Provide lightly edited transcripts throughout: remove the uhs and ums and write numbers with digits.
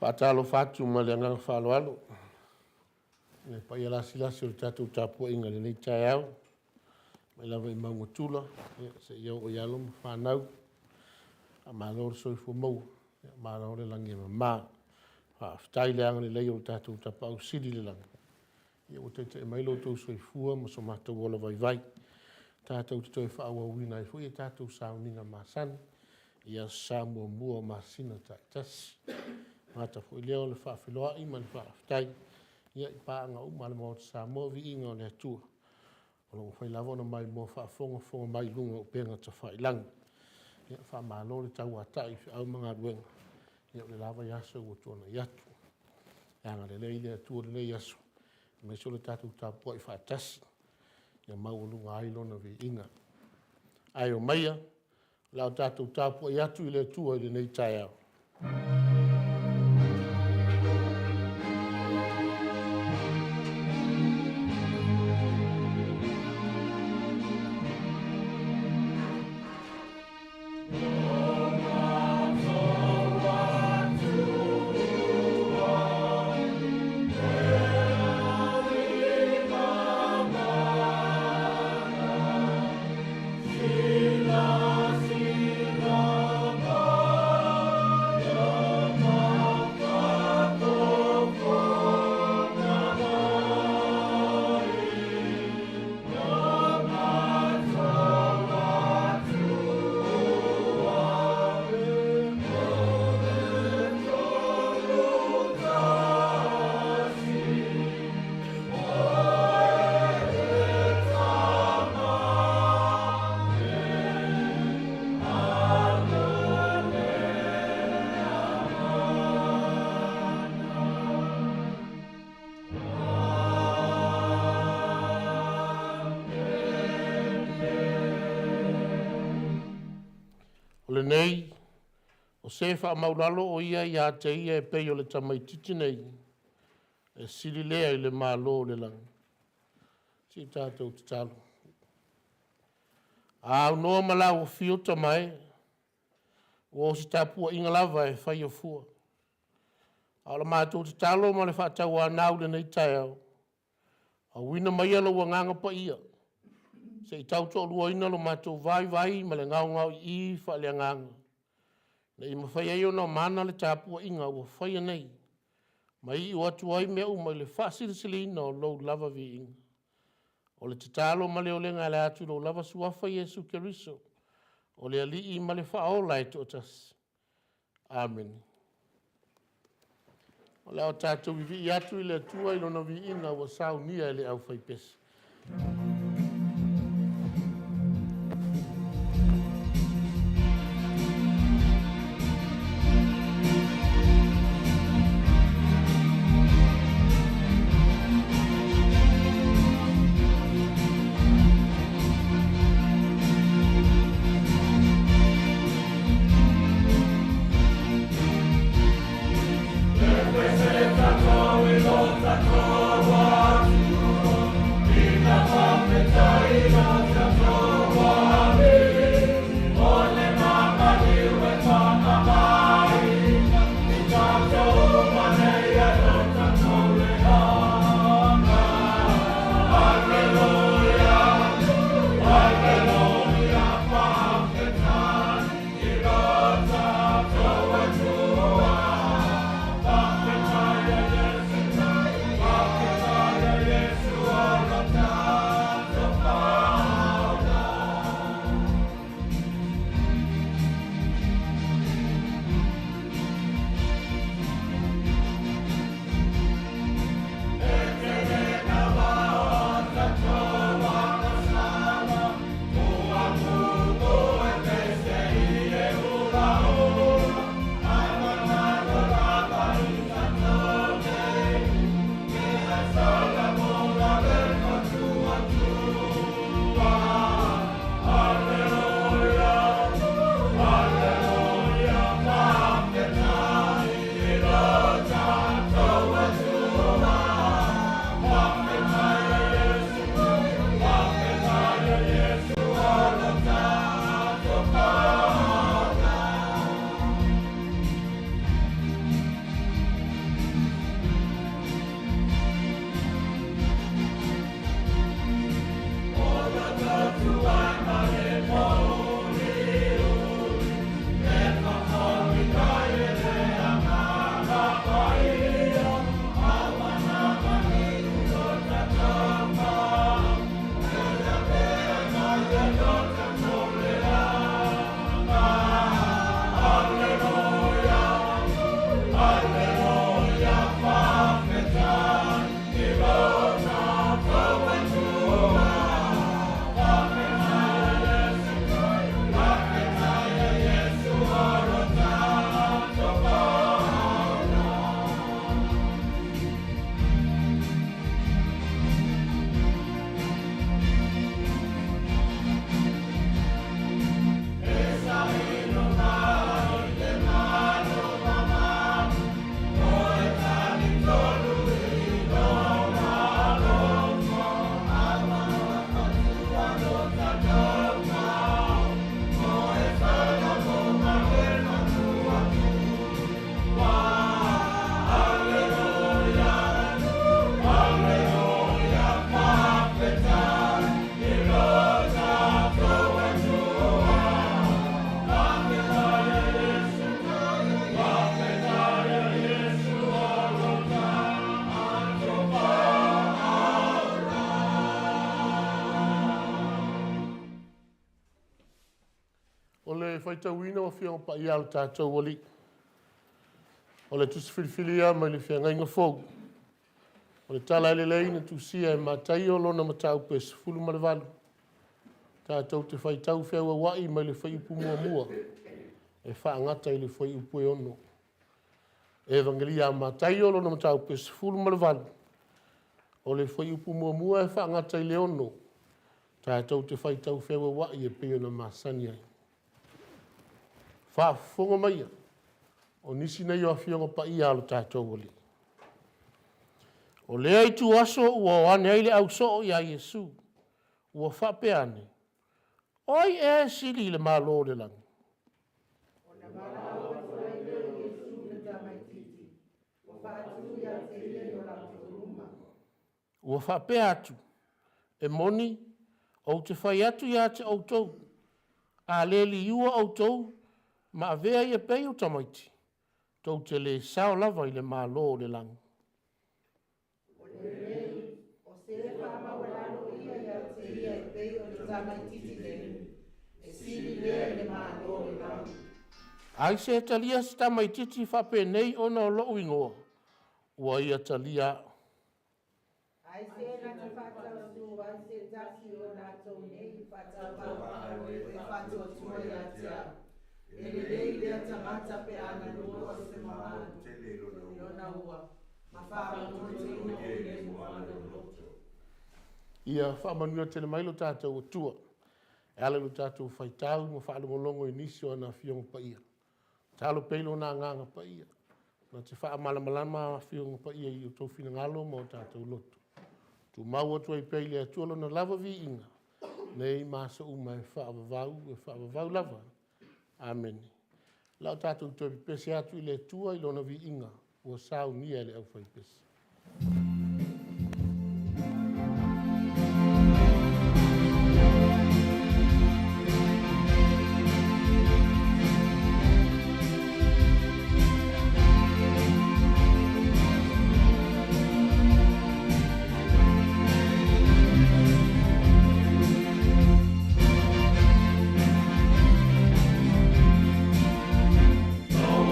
Whaatalo whatu ma le nganga whaloalo. Ne pa ia lasi o tātou tāpua inga le nei tai au. Mai lava I maunga tula. Se iau o ialo ma whanau. A mālore soifu mau. Mālore langi ma mā. Whai le anga le lei o tātou tāpau siri le langa. Ia o te mailo tau soifua ma so mātou ola vai vai. Tātou te toi whaaua uina I fui e tātou sauninga māsani. Ia sa mua masina tai tasi. Mata fo leo le whawhiloa I ma le whawhitai. Ia I pāanga umale mo te sa mo vi inga o le atua. O longo whai lavona mai mo whaafonga mai lunga o penga ta whailang. Ia whamalo le tau atai au mga ruenga. Ia le lava yaso o tuana yatu. Anga le le atua le yaso. Me so le tātou tāpua I whaatasi. Ia maulunga ailona vi inga. Ai o maia. Lau tātou tāpua yatu I le atua I le nei tai au. Le nei, o se wha maulalo o ia I a te ia e pei o le tamaititi nei, e siri lea I le mālo le lang. Si tātou te talo. A noa malau o fiota mai, o si tāpua inga lava e whai o fua. A la mātou te talo ma le whaatau anau le nei tai au. A wina mai alo wa nganga pa ia. Se I tau tō lua ina lo mātou vai ma le ngau I wha le nganga. Na I mawhai ai o na mana le tāpua inga ua whai nei. Ma I o atu ai mea umai le whasirisili ina o lou lava vi inga. O le te talo ma le o lenga le atu lou lava suafa Yesu Keriso. O le ali I ma le whaola e tōtas. Amen. O le au tātou I vi atu I le atua I lona vi inga ua sau nia le au whai pesa. Questa è la tua, O le whaitauina o whionga pa ia o tātou oli. O le tusi whiliwhilia mai le whianga inga fōu. O le tala ele leina tusia e mātai o lona matau pes fulu marawalu. Tātou te whaitau whiaua wai mai le whaiupu mua. E whaangata i le whaiupu e ono. E evangelia mātai o lona matau pes fulu marawalu. O le whaiupu mua e whaangata i le ono. Tātou te whaitau whiaua wai e peo na māsani ai. Whaafonga mai o nisi nei o whionga pa ia alo tātou oli. O lea i tu aso ua o ane aile au so i a Yesu. Ua whape ane. Oi e sili le malo le lang. O na malo o fai leo Yesu le tamaititi. O whaatu ia te ile o la turuma. Ua whape atu. E moni o te whai atu ia te autou. A leli iua autou. Ma avea ia pei o tamaiti. Tau te le sao lava i le malo le lang. O le rei, o se le whamawalano ia ia te ia e pei o le tamaititi le. E sili lea le malo le lang. Ai se talia si tamaititi whape nei ona o loo ingoa. Ua ia talia. Ai se na te whatau su, ai se tasi o nato nei whatau pāpāu e whatua tua ia te au. E le lei lea tamata pe ana lua o se mahanu. Lona ua. Ma whaamamu te ua o le muana loto. Ia whaamanua tele mailo tātou o tua. E ale lo tātou whaitau ma whaalongolongo i nisi o ana whionga pa ia. Tālo peilo na nganga pa ia. Na te whaamalamalama whionga pa ia i o tau whina ngalo ma o tātou loto. Tu mau atua i peile atua lona lava vi inga. Nei masa uma e whaavavau lava. Amen. Lau tātou tō pese atu i le tua i lona vi inga. Ua sau nia le au whai pese. Oh,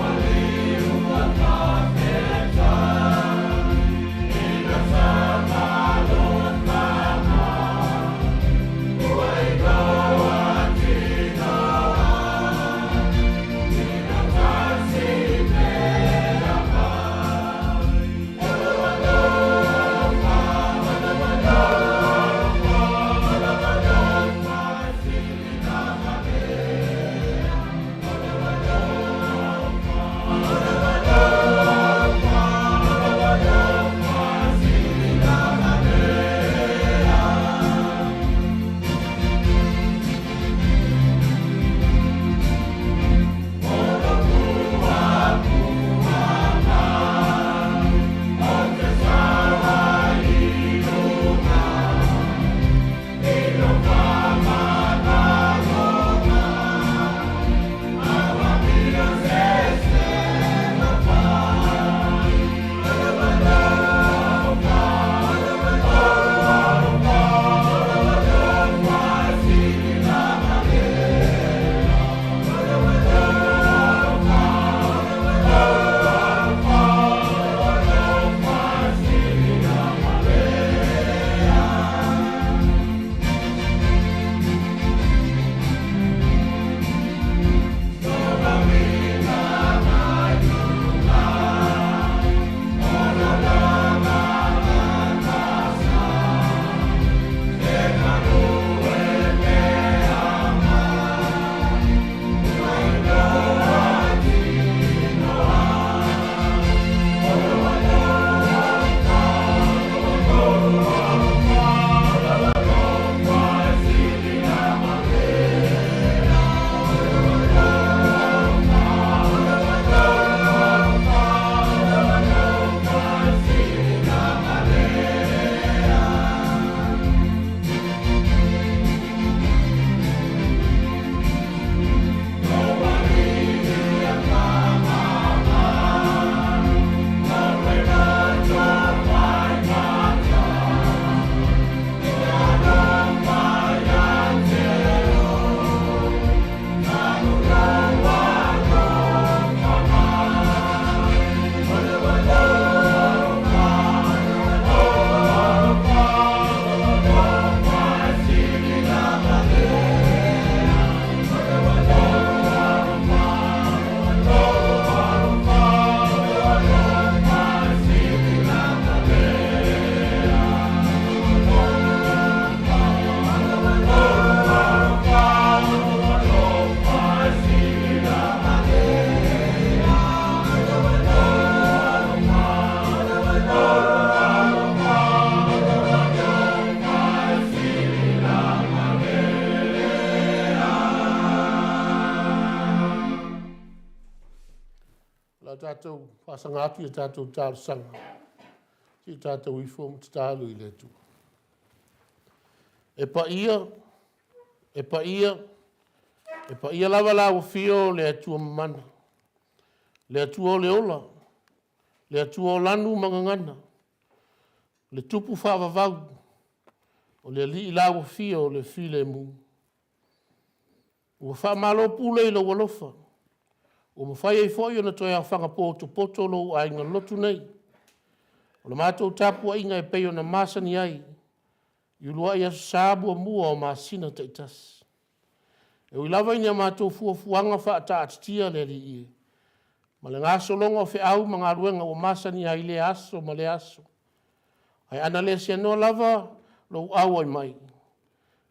a tātou whasanga atu i tātou tālu sanga. Ti tātou i fōmu te tālu i le tu. E pa ia lava lau fio le atua mamana. Le atua o le ola. Le atua o lanu mangangana. Le tupu whaavavau. O le li lau fio le file mu. Ua whaamalo pule i lo walofa. O mawhai ei fōi o na toi a whanga poto lo a inga lotu nei. O le mātou tāpua inga e pei o na māsani ai. I lua ia sābua mua o māsina teitas. E ui lava ina mātou fuafuanga wha ata atitia le li ie. Ma le ngaso longa o whiau ma ngā ruenga o māsani ai le aso ma le aso. Ai ana le se noa lava lo au ai mai.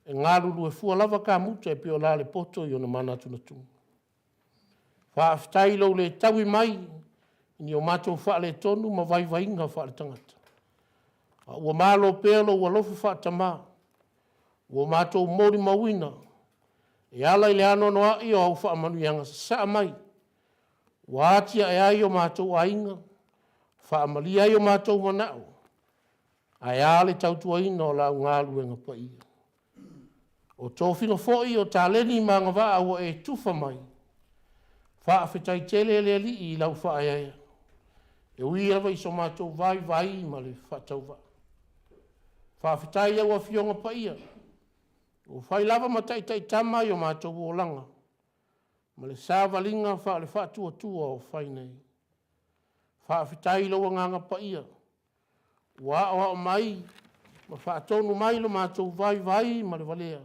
E ngā ruru e fua lava ka muta e pio la le poto i o na mana tunatu. Wha aftai lo le tawi mai ni o mātou wha le tonu ma vai vainga wha le tangata. Ua malo pelo ua lofu wha tamā. Ua mātou mori mawina. E ala i le ano noa i o au wha manuianga sa mai. Ua atia e ai o mātou ainga. Wha amali ai o mātou manao. Ai ale tautua ina o lau ngālu e ngapa ia. O tōwhina fōi o tā leni mga wā o e tufa mai. Wha awhetai tele le li i lau wha ai. E ui awa i so mātou vai ma le whatau wā. Wha awhetai au a fionga pa ia. O whai lava matai tai tamai o mātou o langa. Ma le sāwalinga wha le whatua tua o whai nei. Wha awhetai lau nganga pa ia. Wa o mai ma fa tonu mai lo mātou vai ma le valea.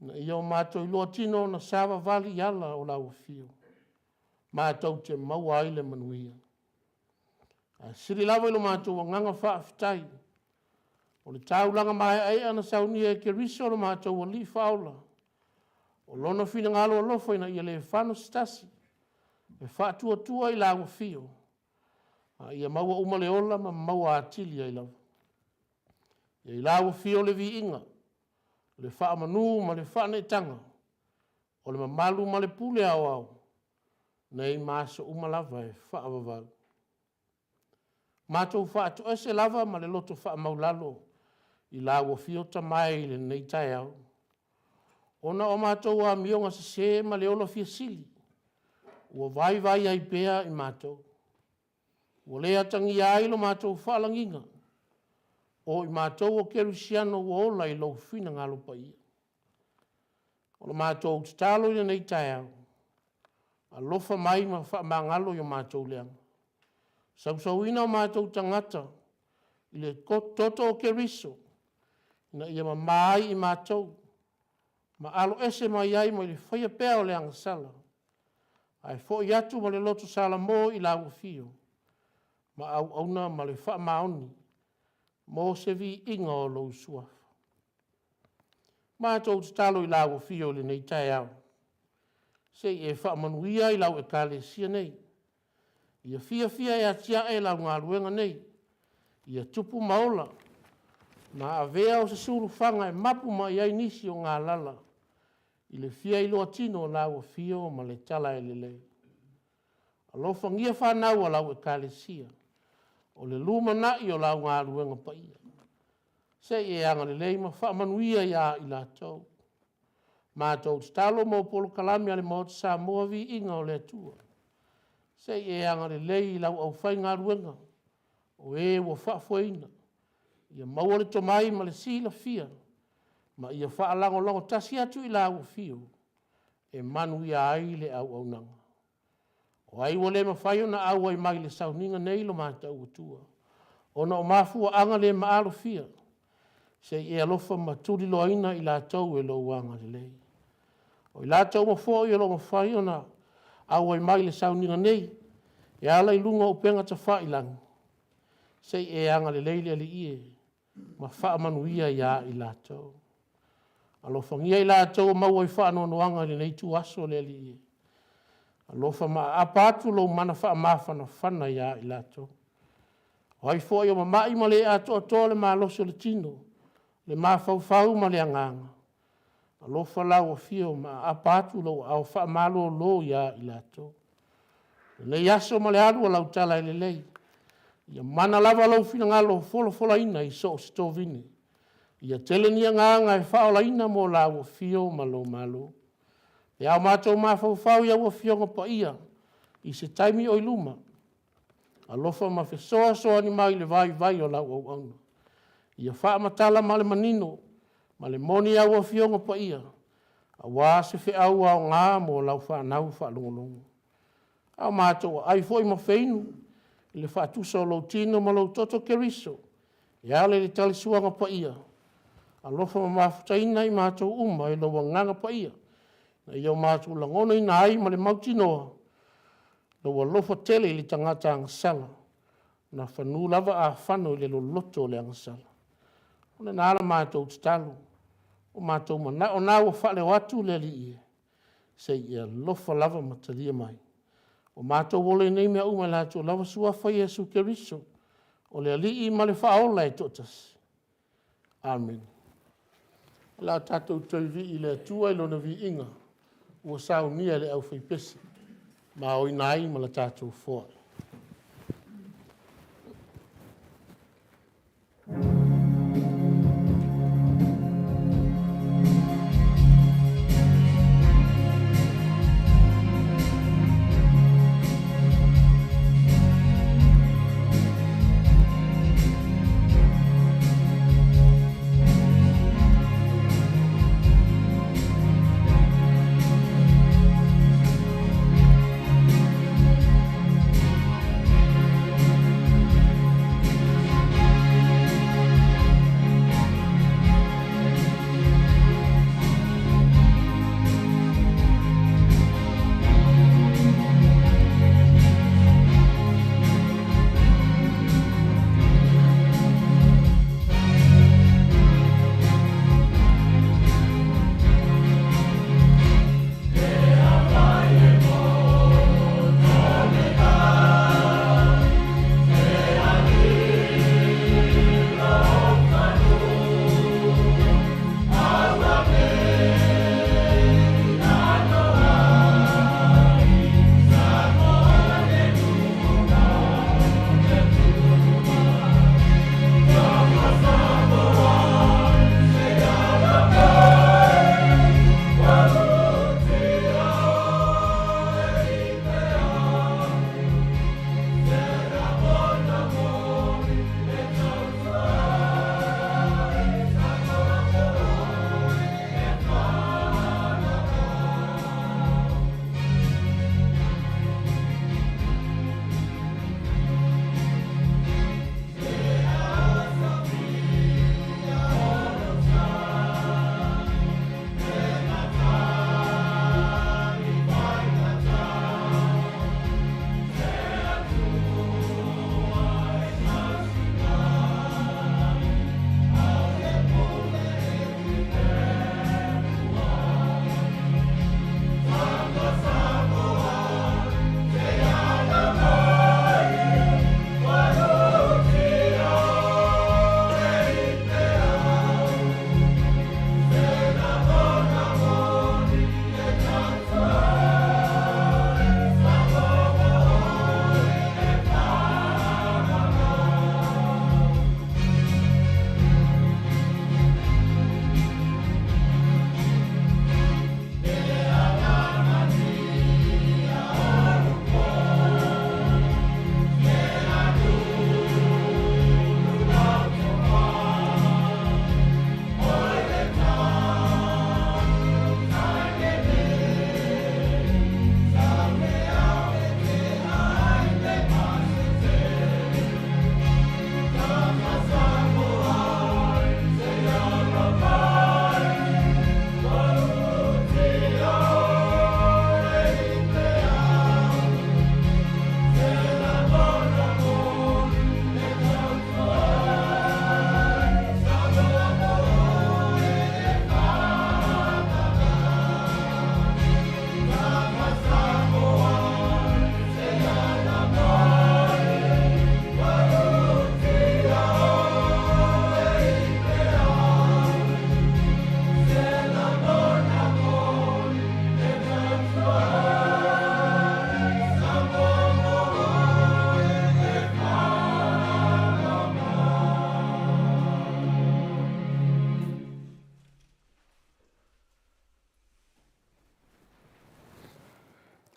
Na ia o mātou i loa tino na sawa vali ala o lau fio. Mātou te maua ai le manuia. A siri lawa ilo mātou o nganga wha awhitai. O le taulanga mai ai ana saunia e ke riso lo mātou o li whaola. O lona whina ngalo o lofa ina ia le whano stasi. E wha tua i lau fio. Ia maua uma le ola ma maua atili ai lau. Ia i lau fio le vi inga. Le wha manu ma le wha tanga. O le mamalu ma le pule au au. Nei maso uma lava e wha avavau. Mātou wha atu ese lava ma le loto wha maulalo. I lau fio tamai le nei tai au. Ona o mātou a mionga se ma le ola fia sili. Ua vai ai pea i mātou. O lea tangi ailo mātou whalanginga. O i mātou o kerusiano o ola i lau whina ngalo pa ia. O le mātou te talo i nei tai au. A lofa mai ma wha ngalo i o mātou leanga. Sausauina o mātou tangata. I le toto o keriso. Na ia ma mai i mātou. Ma alo ese mai ai ma i le whaia pea o leanga sala. Ai fo i atu ma le loto sala mo i lau fio. Ma au auna ma le wha maoni. Mo se vi inga o lou suafa. Mātou te talo i lau fio le nei tai au. Se e wha manuia i lau e kale sia nei. Ia fia e atia e lau ngā luenga nei. Ia tupu maola. Na avea o se suru whanga e mapu ma iai nisi o ngā lala. I le fia i loa tino o lau fio ma le tala e le lei. Alofa ngia whanau a lau e kale sia. O le luma nai o lau ngā ruenga pa ia. Se e anga le lei ma whaamanuia ia i la tau. Mātou te talo mo polo kalami ale mo te sa moa vi inga o le atua. Se e anga le lei i lau au whai ngā ruenga. O e wa whaafoina. Ia maua le tomai ma le sila fia. Ma ia whaalango lango tasi atu i lau fio. E manu ia ai le au nanga. O ai wale ma whaio na au ai mai le sauninga nei lo mātou utua. Ona o mafua anga le maalo fia. Se e alofa maturi loaina i la tau e lo wanga le lei. O i la tau ma fo i lo ma whaio na au ai mai le sauninga nei. E ala i lunga o penga ta wha ilang. Se e anga le lei le ie. Ma wha manuia ia i la tau. Alofa ngia i la tau maua i wha no anga le nei tu aso le ie. Alofa ma apatu lo mana wha mawhana whana ia i lato. O ai fo i o mamai ma le ato ato le ma loso le tino. Le ma fau ma le anganga. Alofa lau o fio ma apatu lo au wha malo lo ia i lato. Le aso ma le alu lau tala ele lei. Ia mana lava lau fina ngalo fola ina I so stovini. Ia tele nia nganga e whaola ina mo la ua fio malo. E au mātou mawhau ia ua fionga pa ia. I se taimi o iluma. A lofa ma fe soa ni mai le vai o lau au auna. Ia wha matala ma le manino. Ma le moni au ua fionga pa ia. A wā se fe au au ngā mo lau whanau whalongolongo. Au mātou ai foi ma feinu. I le whaatusa o lau tino ma lau toto keriso. Ia le tali suanga pa ia. A lofa ma mawhutaina I mātou uma I lau nganga pa ia. Na iau mātou langona ina ai ma le mautinoa. Lau lofa tele I le tangata angasala. Na whanu lava a whano I le loloto le angasala. Ona na ala mātou talo. O mātou mana o nā ua whale watu le li ia. Se ia lofa lava mataria mai. O mātou wole nei mea uma lātou lava sua whai Jesu Keriso. O le ali I ma le whaola e totas. Amen. La tātou tauvi I le atua I lona vi inga. Ua sau nia le au whaipesi. Ma o inai ma la tātou fōi.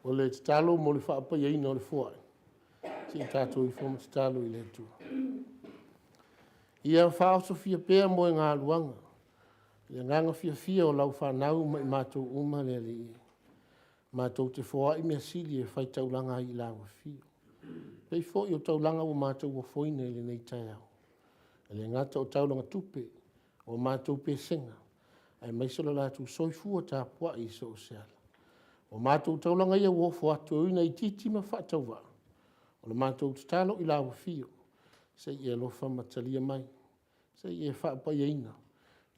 O le talo mo le whaapa iei no le fua. Si tātou I whama talo I le tua. Ia whao Sofia pēr mo ngā luanga. Le nganga fia o lau whanau mai mātou uma le le ia. Mātou te whoa I mea sili e whai taulanga I lawa fio. Pei fo I o taulanga o mātou o foine le nei tai au. Le ngata o taulanga tupe o mātou pe senga. Ai maisolo lātou soifua tā pua I so o seala. O mātou taulanga ia uofo atu ina I titi ma whaatau wa. O le mātou talo I lawa fio. Se ia lofa matalia mai. Se ia whaapa ina.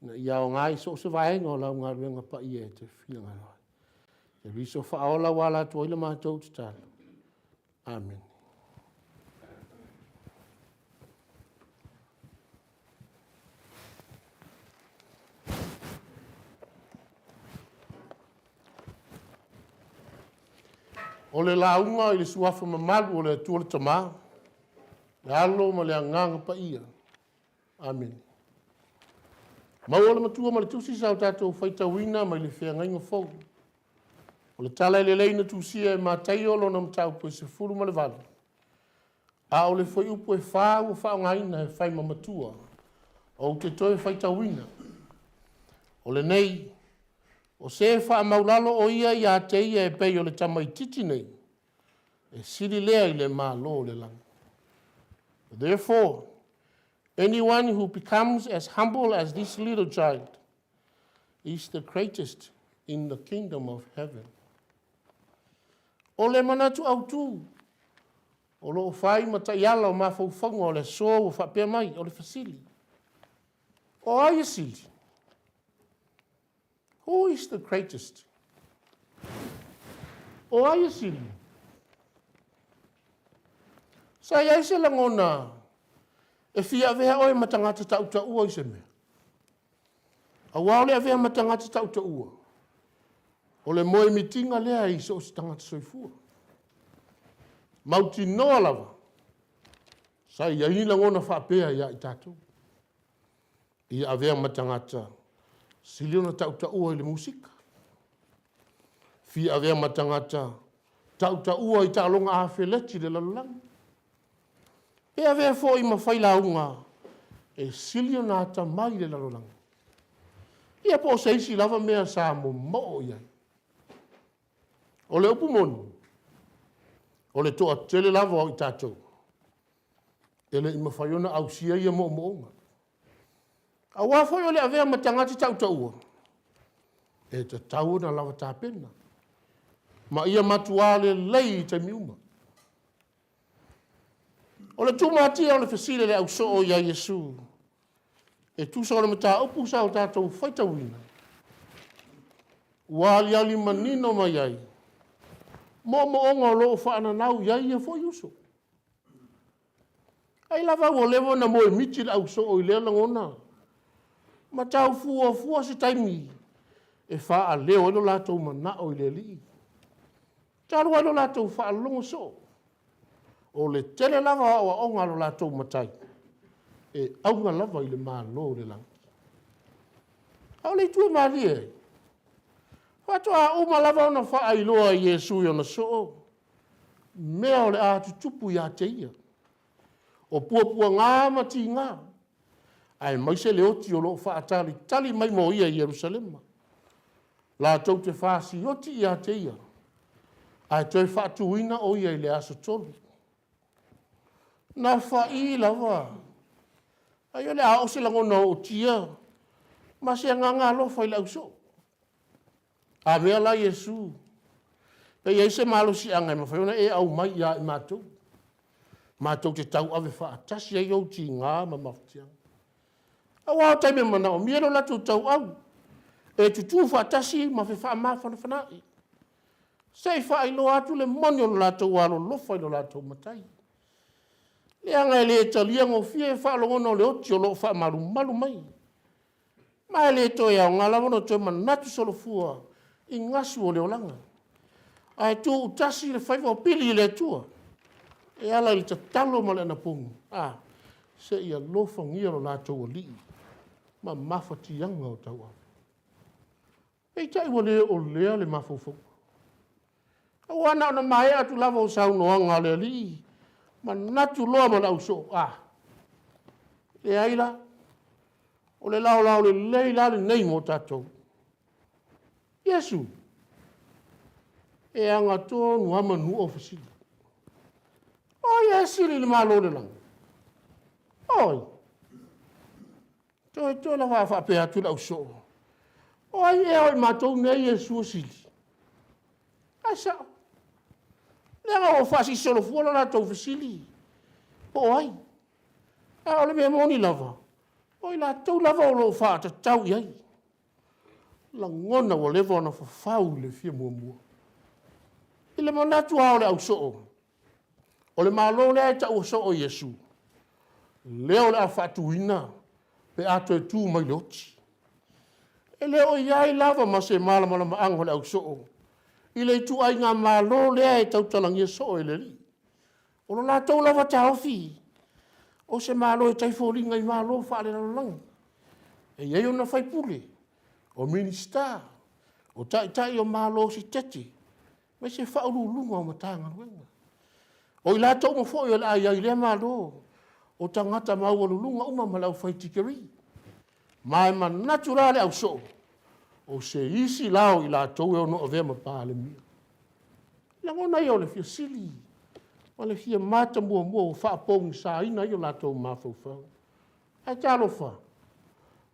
Na ia o ngai so se vaenga o lau ngā ruenga pa ia te whia ngā noi. E riso whaola wala tu oila mātou talo. Amen. O le launga I le suafa mamalu o le atua le tamā. Le alo ma le anganga pa ia. Amen. Mau o le matua ma le tusi sao tātou whaitawina ma le whiangainga fau. O le tala le leina tusia e mātai o lona matau po se furu ma le vale. A o le whai upo e whāu o whaongaina e whai mamatua. O te toi whaitawina. O le nei. O se wha maulalo o ia I a te ia e pei o le tamai titi nei. E siri lea I le mālo le lang. Therefore, anyone who becomes as humble as this little child is the greatest in the kingdom of heaven. O le manatu au tu. O lo whai mataiala o mawhauwhanga o le so o whapea mai o le fasili. O ai sili. Who is the greatest? O ai sili. Sa iai se langona e fia vea oe matangata tauta ua I se mea. A wao lea vea matangata tauta ua. O le moe mitinga lea I so si tangata soifua. Mauti noa lava. Sa iai langona whaapea ia I tātou. Ia vea matangata siliona tauta ua I le musika. Fia avea matangata tauta ua I tālonga a wheleti le lalulang. E avea fo I mawhaila unga e siliona ta mai le lalulang. Ia po seisi lava mea sa mo iai. O le upu monu. O le toa tele lava o I tātou. E le I mawhaiona au sia ia mo onga. A wafoi o le avea matangati tauta ua. E te tau na lava tāpena. Ma ia matua le lei te miuma. O le tūmatia o le fasile le au so o ia Yesu. E tūsa o le mata upu sa o tātou whaitawina. Wali ali manino mai ai. Mo onga o loo whaana nau iai e fo yuso. Ai lava o levo na moe miti le au so o I lea langona. Ma tau fua se taimi e wha a leo eno lātou mana o I le li. Taru eno lātou wha a longo so. O le tele lava o a onga lo lātou matai. E aunga lava I le mālo le lang. Au le tua maari e. Whato a uma lava ona wha a iloa I Yesu I ona so. Mea o le a tutupu I a te ia. O puapua ngā mati ngā. Ai maise le oti o lo whaatali tali mai mo ia I Jerusalema. La tau te whaasi oti I a te ia. Ai toi whaatuina o ia I le aso tolu. Na whai lava. Ai o le a ose langona o tia. Ma se nganga lo whai lau so. A mea la Yesu. Pe iei se malo si angai ma whaiona e au mai ia I mātou. Mātou te tau ave whaatasi ai o ti ngā ma maftianga. Awa taime mana o miero la tu tau au. E tu whaatasi ma wha ma whanawhanai. Sei wha ilo atu le moni o la tau alo lofa ilo la tau matai. Le anga le talia ngo fie wha longono le oti o lo wha malu mai. Mai le to ia ngā lawono to manatu solo fua I ngasu o le olanga. Ai tu utasi le whaiva o pili le tua. E ala I tatalo ma le na pungu. Se ia lofa ngia lo la tau o lii. Ma mawhati yanga o tau au. Ei tai wa lea o lea le mawhawhau. Wana ona mai atu lava o saunoaga le alii manatu loa ma le auso e aila o le laolao lelei la lenei mo tatou iesu e agatonu amanuu o fesili oi e sili le malo le laga oi toe la faapea atu le auso oi e oi matou nei iesu o sili asao lega o faasisolofua lo latou fesili po ai o le mea moni lava oi latou lava o loo faatatau i ai lagona ua leva ona fafau i le fia muamua i le manatu a o le ausoo o le malo lea e tauasoo iesu lea o le a faatuuina pe a toe tu mai le oti e lea o iai lava ma se malamalamaaga o le ausoo i le ituaiga malo lea e tautalagia soo e le alii o lo latou lava taofi o se malo e taifoliga i malo faalelalolagi e iai ona faipule o minista o taʻitaʻi o malo si tete mai se faaululuga o matagaluega o i latou ma foʻi o le aiai lea malo o tagata maualuluga uma ma le ʻaufaitikeri ma e manatu la le ausoo o se isi lao i latou e ono avea ma palemia lagona ia o le fiasili ma le fia mata muamua o faapougisaina ai o latou mafaufau ae talofa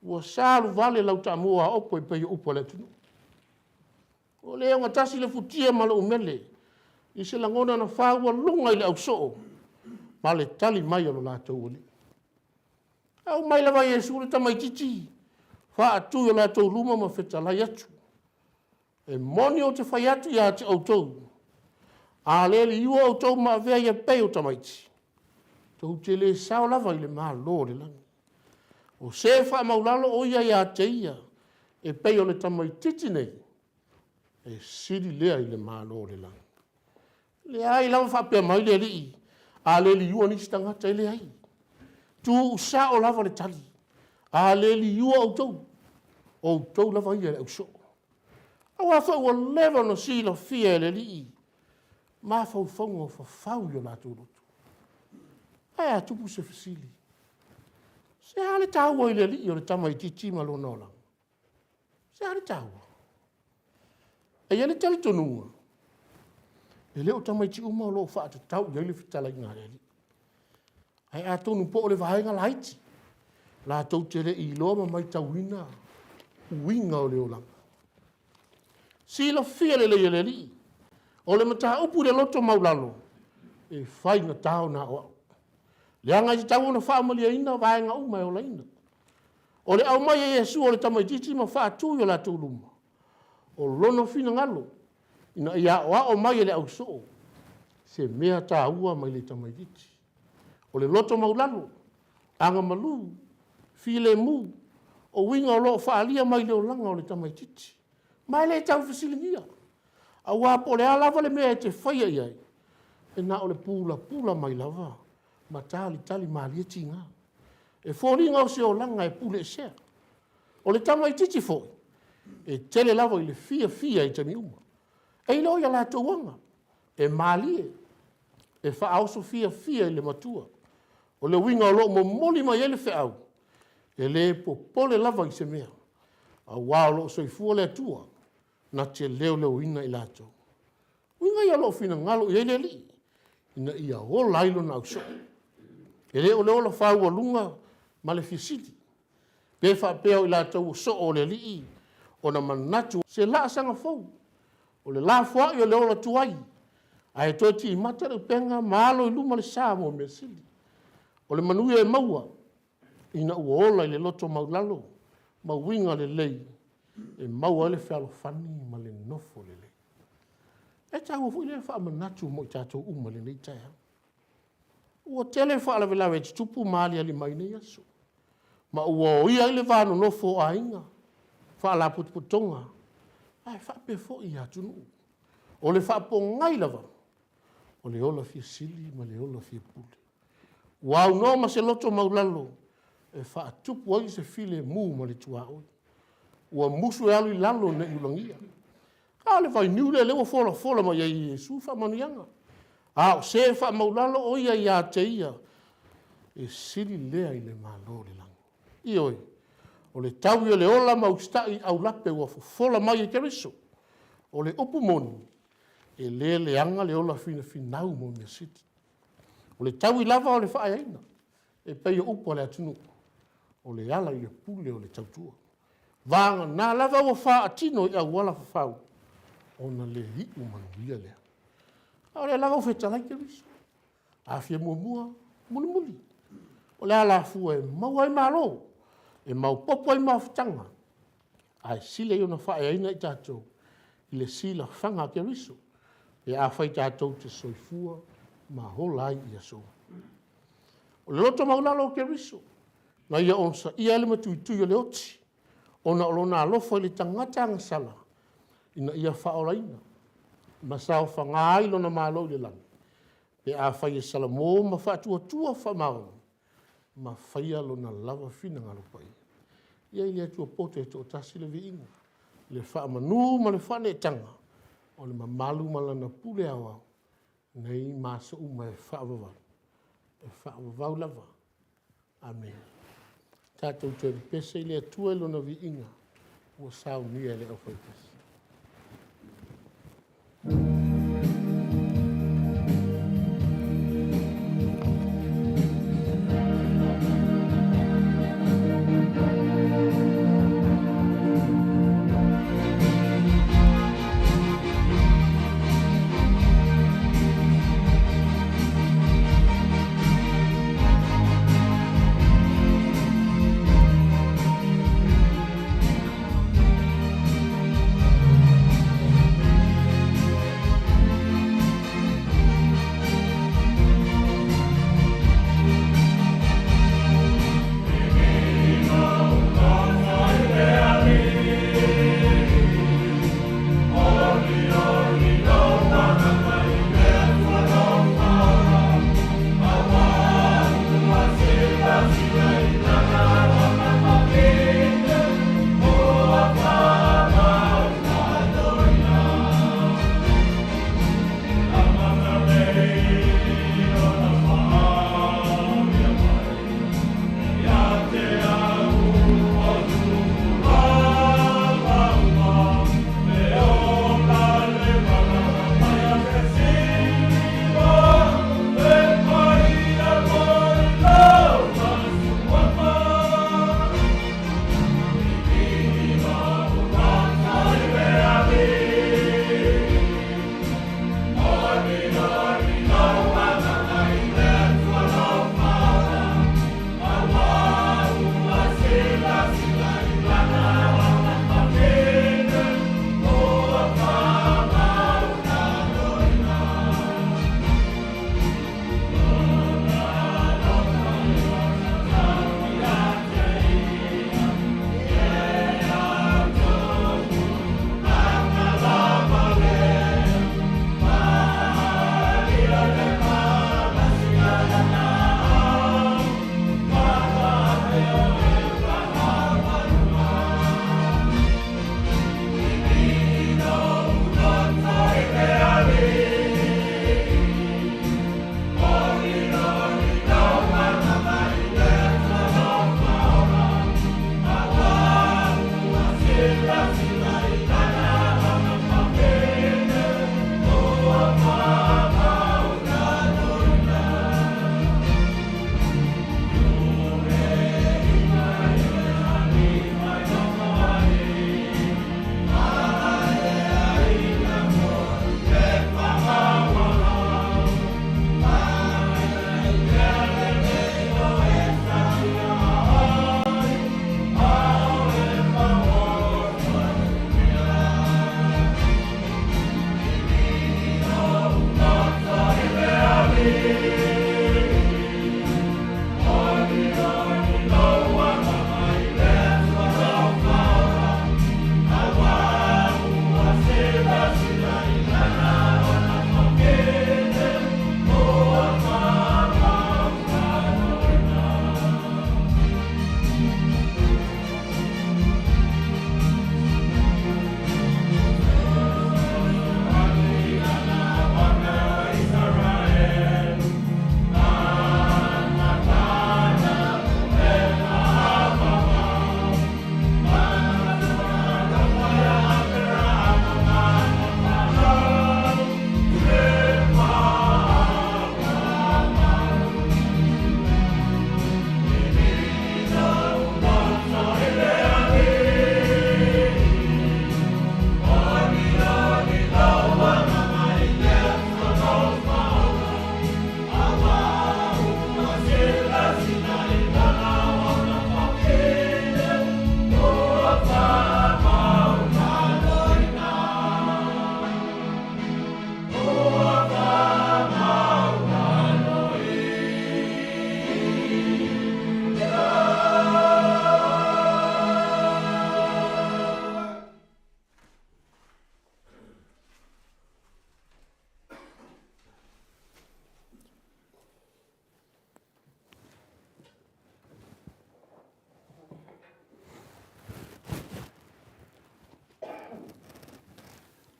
ua salu vale lau taamua aopo e peia upu le atunuu o le oga tasi le futia ma le umele i se lagona na faualuga i le ausoo ma le tali mai o lo latou alii au mai lava iesu le tamaitiiti faatui o latou luma ma fetalai atu e moni o te fai atu iā te outou a le liua outou ma avea ia pei o tamaiti tou te lē sao lava i le malo le lagi o se faamaulalo o ia iā te ia e pei o le tamaitiiti nei e sili lea i le malo le lagi leai lava faapea mai le alii a le liua nisi tagata i leai tuusao lava le tali a le liua outou lava ia le ausoo aua fa ua leva ona silafia e le alii mafaufauga o fafau i o latou lotu ae a tupu se fesili se a le tāua i le alii o le tamaitiiti ma lona o laga se a le tāua e ia le talitonuga e lē o tamaiti uma o loo faatatau i ai le fitalaiga le alii ae a tonu po o le vaega laiti latou te leʻi iloa ma mai tauina uiga o le olaga silafia lelei e le alii o le mataupu i le loto maulalo e faiga tao na aʻoaʻo leaga i tatau ona faamaliaina vaega uma e olaina o le aumai e iesu o le tamaitiiti ma faatui o latou luma o lona finagalo ina ia aʻoaʻo mai e le ausoo se mea tāua mai le tamaitiiti o le loto maulalo agamalu filemu o uiga o loo faalia mai le olaga o le tamaitiiti mai le taufesiligia auā po o le a lava le mea e te faia i ai e na o le pulapula mai lava ma talitali malia tigā e foliga o se olaga e pule esea o le tamaitiiti foʻi e tele lava i le fiafia i tamiuma e i loo ia latou aga e malie e faaoso fiafia i le matua o le uiga o loo momoli mai ai le feʻau e lē popole lava i se mea auā o loo soifua le atua na te leoleuina i latou uiga ia loo finagalo i ai le alii ina ia ola ai lona ausoo e lē o le ola faualuga ma le fiasili pe faapea o i latou osoo o le alii ona manatu se laasaga fou o le lafoaʻi o le ola tuai ae toe tiimata le upega ma alo i luma le sa mo mea sili o le manuia e maua ina ua ola i le loto maulalo ma uiga lelei e maua ai le fealofani ma le nofo lelei e taua foʻi le faamanatu mo i tatou uma lenei taeao ua tele faalavelave e tutupu ma aliali mai nei aso ma ua o ia i le vanonofo o aiga faalaputoputoga ae faapea foʻi iā tunuu o le faapogai lava o le ola fiasili ma le ola fiapule ua aunoa ma se loto maulalo e faatupu ai se filemu ma le tuaoi ua musu e alu i lalo neʻi ulagia le vai niu le o fola ma ia Iesu fa manianga. O se fa maulalo o ia te ia. E siri lea i le malo le langa. I oi, o le tau i le ola maustai au lape ua fola mai e Keriso. O le upu moni, e le anga le ola fina finau moni a siti. O le tau i lava o le whae aina, e pei o upu le atunu. O le ala i le pule o le tautua. Vanga nā lava o wha atino i au wala whawhau. O na le hiu manuia lea. O le lava o whetalai Keriso. A fia mua muli. O le ala fua e mau ai malo. E mau popo ai mawhitanga. Ai sile i ona whae aina i tātou. I le sila whanga Keriso. E a whai tātou te soifua ma hola ai i aso. O le loto maulalo o Keriso. Na ia onsa ia le matui o le oti. Ona olona alofa i le tangata angasala. Ina ia whaolaina. Masao whangai lona malo i le lani. Pe a whai e salamo ma whaatua whamao. Ma whaia lona lava fina ngalopai. Ia ili atua pote e to tasi le vi ingo. Le whaamanu ma le whane e tanga. O le mamalu ma lana pule awa. Nei masa uma e whaavavau. E whaavavau lava. Amen. Tātou te pese ili atua e lona vi inga. Ua sao nia le au whai pese.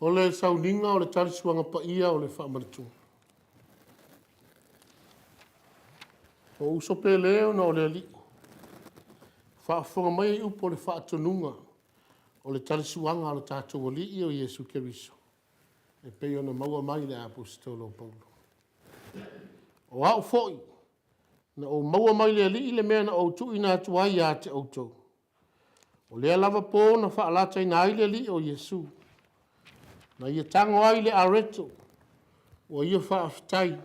O le sauninga o le talisuanga pa ia o le whaamanatunga. O uso pe leo na o le ali. Whaafonga mai upo le whaatonunga o le talisuanga o le tātou ali i o Yesu Keriso. E pei ona maua mai le apostolo Paulo. O au foi, na o maua mai le ali i le mea na o tu ina atuai a te autou. O lea lava po na whaalata ina ai le ali o Yesu. Na ia tango ai le areto, o ia whaafitai,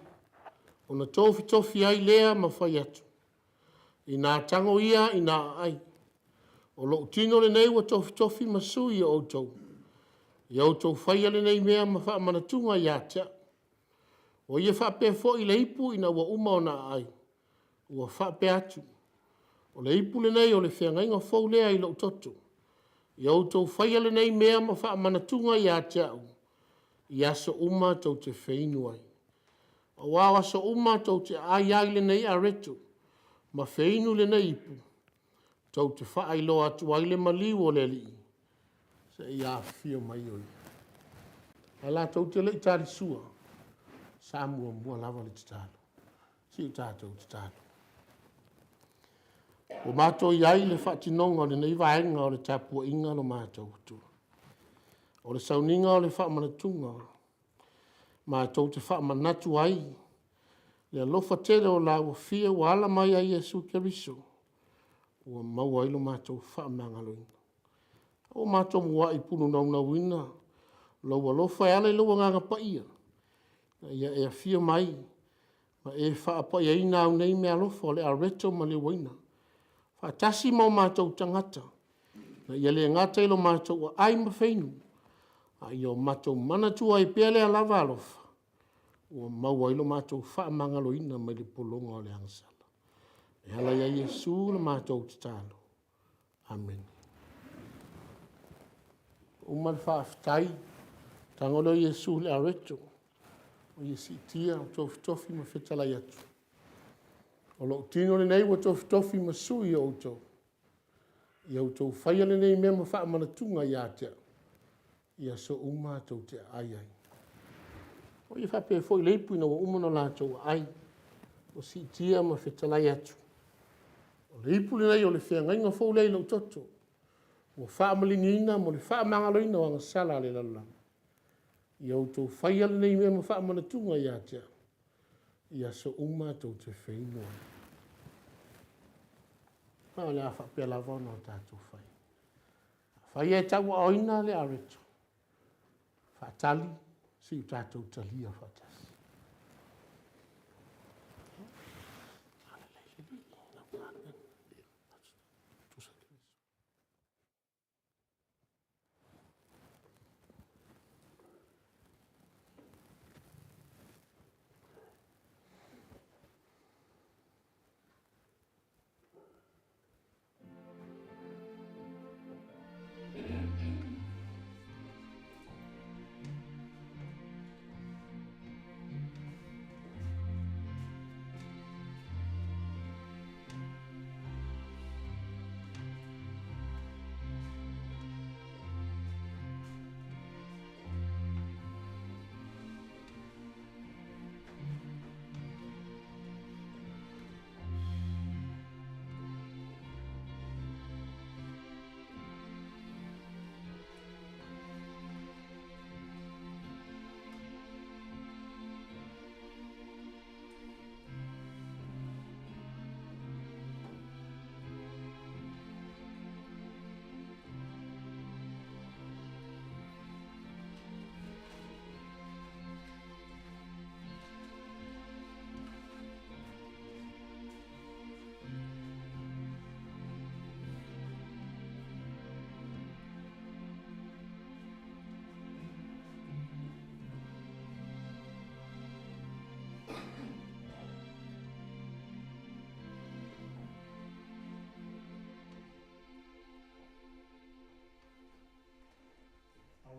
o na tofi ai lea ma whai atu. I nā tango ia i nā ai. O lo tino le nei wa tofi masui o autou. I autou whai le nei mea ma wha manatunga i atea. O ia wha pe fo i le ipu i na wa uma o nā ai. Ua wha pe atu. O le ipu le nei o le whianga inga fau lea i lo toto. I autou whai le nei mea ma wha manatunga i atea u. I aso uma tau te whainu ai. O wā aso uma tau te ai le nei a reto. Ma whainu le nei ipu. Tau te wha ai lo atu ai le maliu o le li. Se i a whio mai oi. Ala tau te le tari sua. Sa mua mua lava le titalo. Si u tātou titalo. O mātou iai le whaatinonga o le nei vaenga o le tapua inga no mātou tu. O le sauninga o le whaamanatunga. Mātou te whaamanatu ai. Le alofa tele o la ua fia wa ala mai a Yesu Keriso. Ua maua ilo mātou whaamangaloina. O mātou mua i punu nauna wina. Lau alofa e ala ilo nganga pa ia. Ia e a fia mai. Ma e whaapa ia ina au nei me alofa o le areto ma le waina. Whaatasi mau mātou tangata. Na ia le ngata ilo mātou a ai mawhainu. A ia o mātou manatua i pele a lava alofa. Ua maua ilo mātou whaamangaloina mai le polonga o le angasala. E ala ia Yesu le mātou tatalo. Amen. Umar whaafitai. Tangolo Yesu le areto. O Yesu tia o tofi ma whetalai atu. O lo tino le nei wa tofi ma sui o auto. I auto whaia le nei mea ma whaamanatunga i atea. Ia so tau te ai. O i whape foi leipu ina wa umana lātou ai. O si tia ma whetalai atu. O leipu le nei o le whengainga fau lei lau toto. O whaamalingina mo le whaamangaloina o anga sala le lala. I auto whaia le nei mea ma whaamanatunga i atea. Ia so tau te whainua. Pao le a whapea lavona o tātou whai. Whai e tau a oina le areto. Whaatali, si u tātou talia whatasi.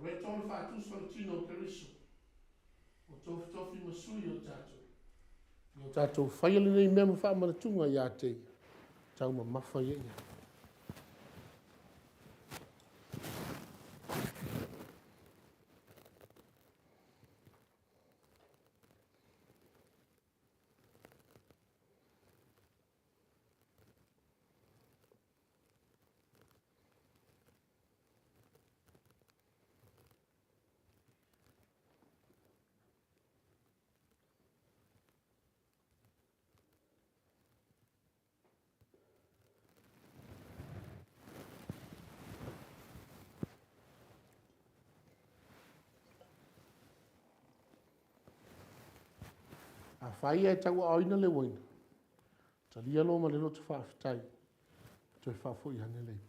Reto le whaatu sfaltino o Keriso. O tofi masui o tātou. O tātou whaiale nei mea ma whaamanatunga i a te. Tau ma mawhai e ia. A whai e tau a oina le waina. Talia lo ma le lotu whaafitai. Toi whaafo i hane lei.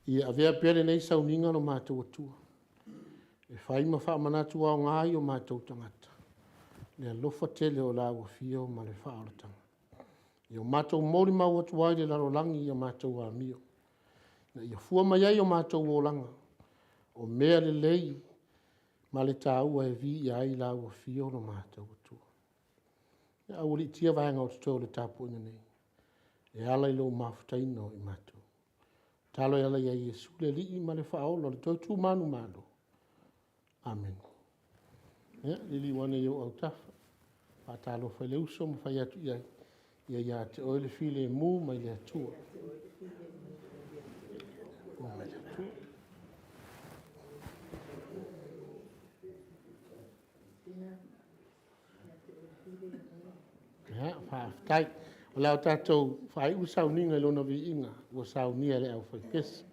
Ia avea pere nei sauninga no mātou atua. E whai ma wha manatu au ngai o mātou tangata. Le alofa tele o la fio ma le whaaratanga. Ia o mātou mori mau atu ai le laro langi ia mātou a mio. Na ia fua mai ai o mātou o langa. O mea le lei ma le tāua e vi ia ai la fio no mātou atua. Ia au li tia vaenga o tuto le tāpu ina nei. E ala ilo mafutaino i mātou. Talo yala ya Yesu le li ma le whaolo le tautu manu malo. Amen. Ya, lili wane yo au tafa. Patalo whai le uso ma whai atu iai. Ia te oile file mu mai le atua. Ya, whaafitai. O lau tātou whai usau ninga lona vi inga. Ua sau nia le au whai pesa.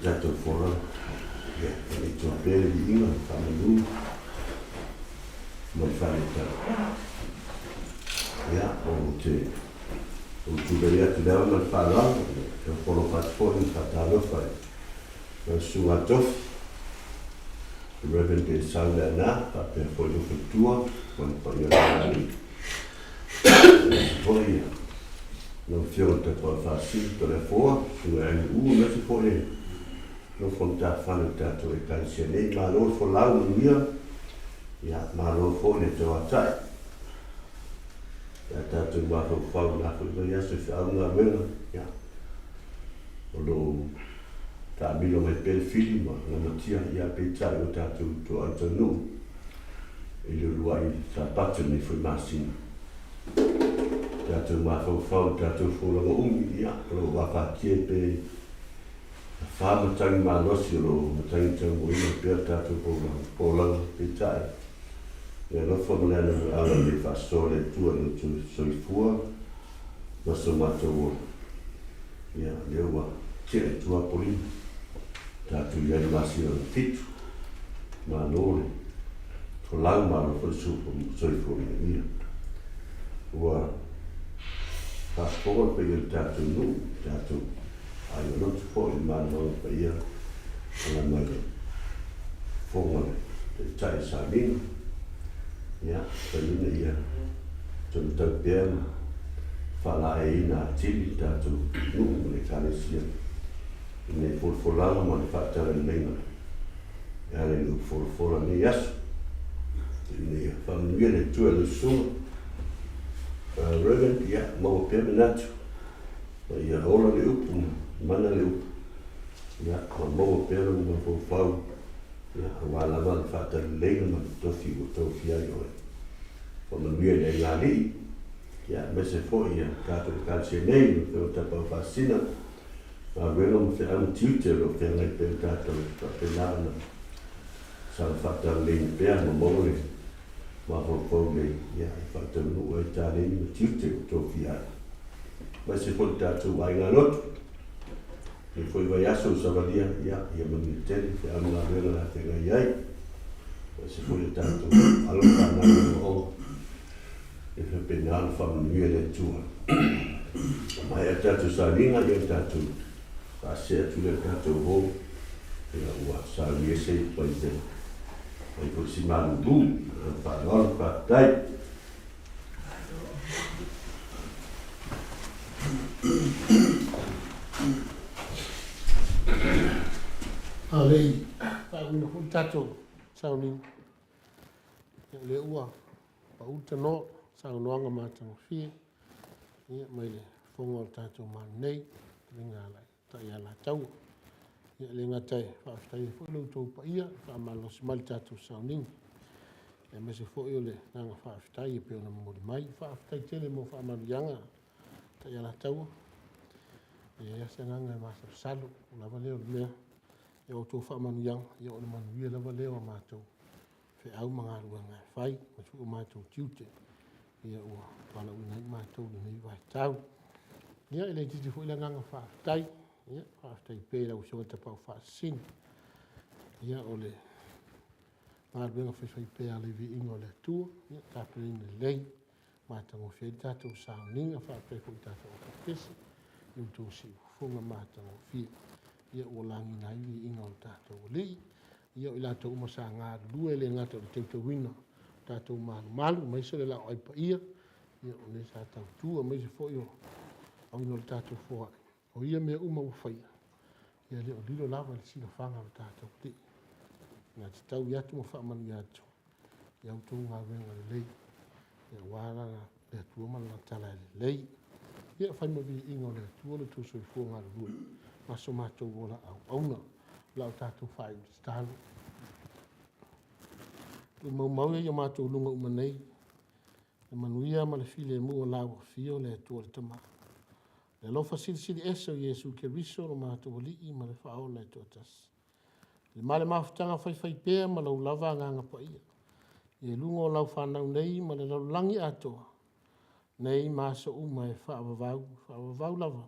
tatou fora. Ia, e tō pere di inga, whamanu, mai whaneta. Ia, o tu vei atu lewa mai whanau, e o polo patfoni whatalofa, e sunga tofi, Reverend Saule Ana, pape foi o futua, quando foi o Rani. Foi no fiore te po fasi to le fo, su me se foi no fonta fano tato e cansione, ma lo fo la mia, ya ma lo fo ne to atai. Ya tato ma fo fa na fo ya se fa una vela, ya. Lo ta bilo mai per film, la mattia ia pezza o tato to antonu. E le luai sa parte ne foi massin. Tato ma fo tato fo la umi ia, lo va fa pe fama tangi ma losi lo tangi tango ina per tato po la pezza. E lo fo le ala le fa sole tu no tu soi fuor, ma so mato ia le wa che tu a poli tato ia le masi o fitu ma lore to lang ma lo su soi fuor ia wa fa fuor pe il tato nu tato ai no tu fuor il ma no pe ia la mai fuor te tai sa min ia pe ia tu te bien fala e na tili tato nu le caresia ne fulfulala ma le fatara lenga e ale lu fulfula ne yasu ne famiglia le tue le su Reverend ia ma o pemenatu ia ola le upu mana le upu ia ma o pere ma fulfau ia wala ma le fatara lenga ma tofi ai oe famiglia le ngali ia me se foi ia tato le calcienei no tapa fascina ma velo mo fe am tiute lo fe ngai pe tato pe lana sa fatta le per mo mole ma ho le ia fatta no e tale ni tiute to fia ma se foi tato vai na lot e foi vai aso sa valia ia mo ni tele fe am la velo la te ngai ai ma se foi tato allora na o e fe penal famiglia le tua ma e tato sa linga e tato se tu le tato ho e la ua sa riese poi te e così malu bu fa lor fa dai alei fa un tato sauni le ua pa uta no sa no nga mata fi ia mai le fongo tato man nei ringa lai ta ia la tau ia le ngatai fa stai fo lo to pa ia fa malo smal tato sauni e me se fo io le nga fa stai pe ona mo mai fa stai tele mo fa man yanga ta ia la tau ia se nga ma sa salo la valeo le e o to fa man yang ia o man wi la valeo ma to fe au manga ruanga fai ma su ma to tiute ia o pala una ma to ni vai tau ia ele titi fo la nga fa stai ia fa stai pe la uso ta pa fa sin ia ole ma benga fa stai pe ale vi ingo le tu ia ta plin le lei ma ta mo fe ta to sa ninga fa pe ko ta to pesi nu to si fo ma ta mo fi ia o langi nai vi ingo ta to li ia ila to mo sa nga lu ele nga to te wina ta to malu mai se la ai pa ia o le sa ta tu mai se fo io au no ta to fo o ia me uma o fai ia le o dilo lava le sila fanga o ta to ti na te tau ia tu mo fa man ia tu ia o tu nga venga le lei ia wala le tu ma la tala le lei ia fai mo vi ingo le tu le tu so fo nga lu ma so ma to vola au na la ta to fai stalo tu mau ia ma to lunga uma nei manuia ma le file mu o lawa fio le tu le tama le lo fasili eso Yesu ke riso lo ma to li ma le fao le totas le male mafutanga fai pe ma lo lava nga pa ia e lungo lau fa na nei ma le langi ato nei ma so uma e fa vau lava